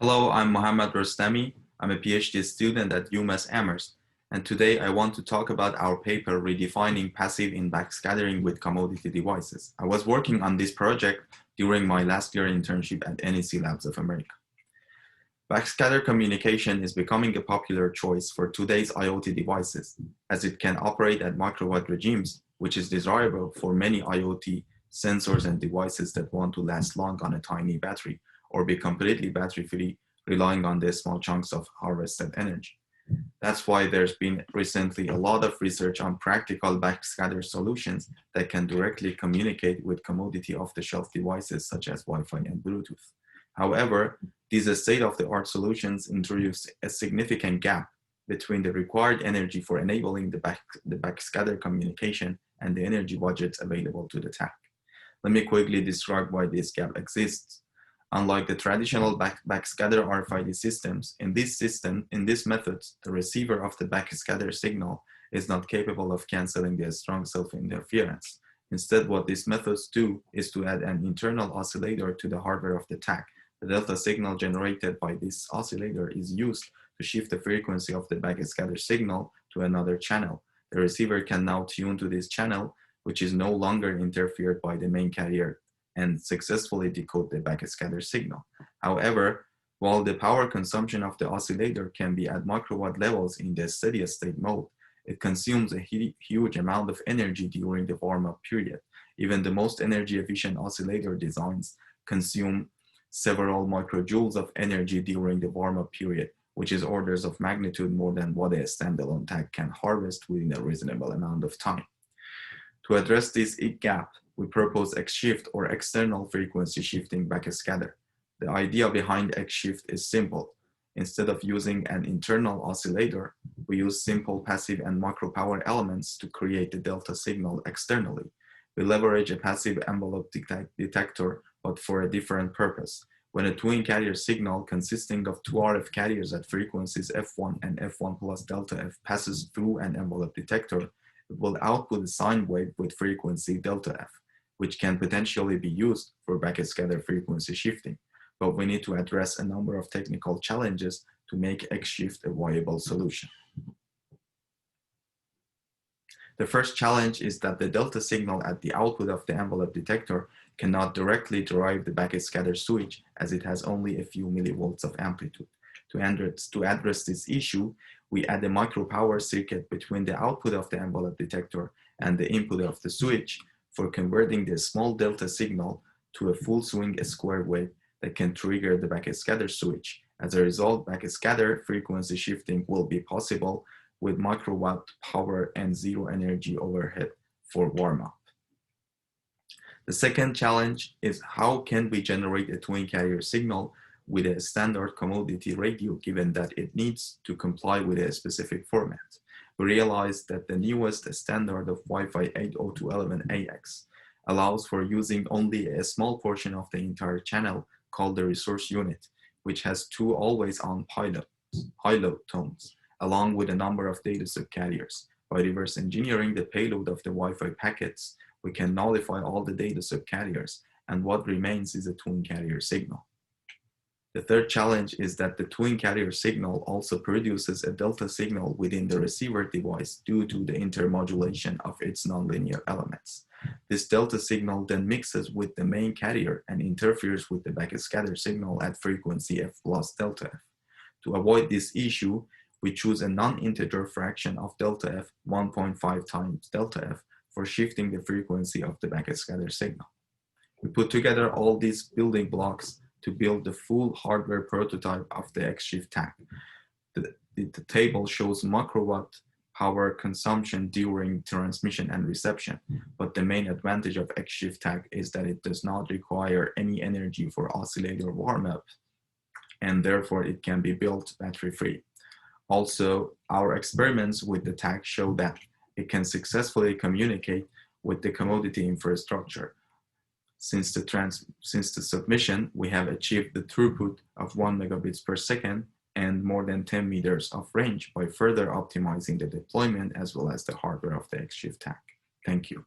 Hello, I'm Mohammad Rostami. I'm a PhD student at UMass Amherst, and today I want to talk about our paper, Redefining Passive in Backscattering with Commodity Devices. I was working on this project during my last year internship at NEC Labs of America. Backscatter communication is becoming a popular choice for today's IoT devices, as it can operate at microwatt regimes, which is desirable for many IoT sensors and devices that want to last long on a tiny battery or be completely battery-free, relying on the small chunks of harvested energy. That's why there's been recently a lot of research on practical backscatter solutions that can directly communicate with commodity off-the-shelf devices such as Wi-Fi and Bluetooth. However, these state-of-the-art solutions introduce a significant gap between the required energy for enabling the backscatter communication and the energy budgets available to the TAC. Let me quickly describe why this gap exists. Unlike the traditional backscatter RFID systems, in this method, the receiver of the backscatter signal is not capable of canceling the strong self-interference. Instead, what these methods do is to add an internal oscillator to the hardware of the TAC. The delta signal generated by this oscillator is used to shift the frequency of the backscatter signal to another channel. The receiver can now tune to this channel, which is no longer interfered by the main carrier, and successfully decode the backscatter signal. However, while the power consumption of the oscillator can be at microwatt levels in the steady state mode, it consumes a huge amount of energy during the warm-up period. Even the most energy efficient oscillator designs consume several microjoules of energy during the warm-up period, which is orders of magnitude more than what a standalone TAC can harvest within a reasonable amount of time. To address this gap, we propose XSHIFT or external frequency shifting backscatter. The idea behind XSHIFT is simple. Instead of using an internal oscillator, we use simple passive and macro power elements to create the delta signal externally. We leverage a passive envelope detector, but for a different purpose. When a twin carrier signal consisting of two RF carriers at frequencies F1 and F1 plus delta F passes through an envelope detector, it will output a sine wave with frequency delta F, which can potentially be used for backscatter frequency shifting. But we need to address a number of technical challenges to make XSHIFT a viable solution. The first challenge is that the delta signal at the output of the envelope detector cannot directly drive the backscatter switch, as it has only a few millivolts of amplitude. To address this issue, we add a micro power circuit between the output of the envelope detector and the input of the switch for converting the small delta signal to a full swing square wave that can trigger the backscatter switch. As a result, backscatter frequency shifting will be possible with microwatt power and zero energy overhead for warm-up. The second challenge is how can we generate a twin carrier signal with a standard commodity radio, given that it needs to comply with a specific format. We realized that the newest standard of Wi-Fi 802.11ax allows for using only a small portion of the entire channel called the resource unit, which has two always-on high-load tones, along with a number of data subcarriers. By reverse engineering the payload of the Wi-Fi packets, we can nullify all the data subcarriers, and what remains is a twin carrier signal. The third challenge is that the twin carrier signal also produces a delta signal within the receiver device due to the intermodulation of its nonlinear elements. This delta signal then mixes with the main carrier and interferes with the backscatter signal at frequency F plus delta F. To avoid this issue, we choose a non-integer fraction of delta F 1.5 times delta F for shifting the frequency of the backscatter signal. We put together all these building blocks to build the full hardware prototype of the XSHIFT TAC. The table shows microwatt power consumption during transmission and reception, but the main advantage of XSHIFT TAC is that it does not require any energy for oscillator warm-up, and therefore it can be built battery-free. Also, our experiments with the TAC show that it can successfully communicate with the commodity infrastructure. Since the submission, we have achieved the throughput of 1 megabits per second and more than 10 meters of range by further optimizing the deployment as well as the hardware of the XSHIFT TAC. Thank you.